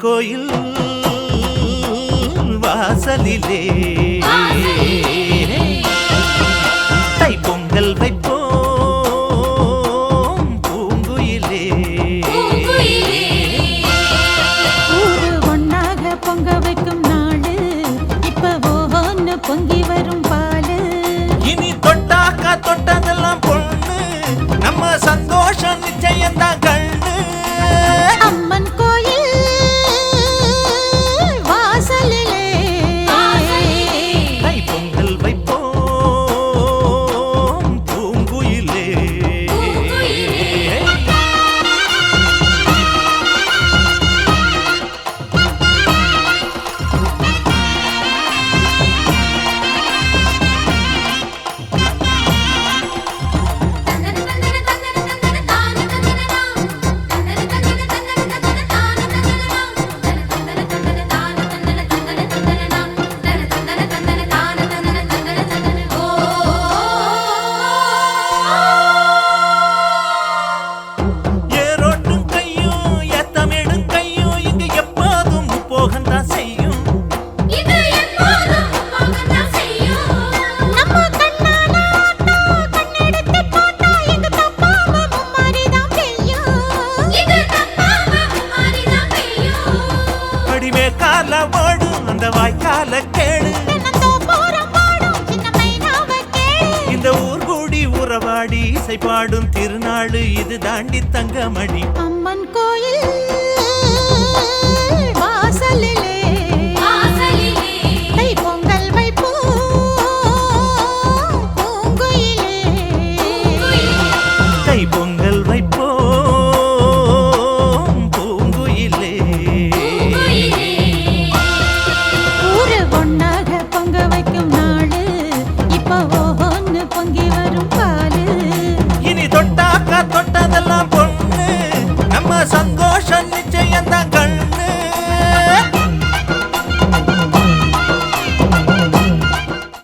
கோயில் வாசலிலே தை பொங்கல் வைப்போம் பூங்குயிலே. ஊரு ஒன்னாக பொங்க வைக்கும் நாடு இப்ப ஓஹோன்னு பொங்கி வரும் பாலு. இனி தொட்டாக்கா தொட்டதெல்லாம் பொண்ணு நம்ம சந்தோஷம் நிச்சயம்தான் கண்ணு. அம்மன் கோயில் வாசலிலே தை பொங்கல் வைப்போம் பூங்குயிலே. ஏரோட்டும் கையும் ஏத்தமிடும் கையும் இங்கு எப்போதும் போகத்தான் செய்யும். நம்ம கண்ணால ஆட்டா கண்ணெடுத்து பார்த்தா எங்க தப்பாம மும்மாரிதான் பெய்யும். அடிமே கால ஓடும் அந்த வாய்க்கால கேடு. தென்னந்தோப்புறம் பாடும் சின்ன மைனாவை கேளு. இந்த ஊர் கூடி உறவாடி இசை பாடும் திருநாடு இது தாண்டி தங்கமணி.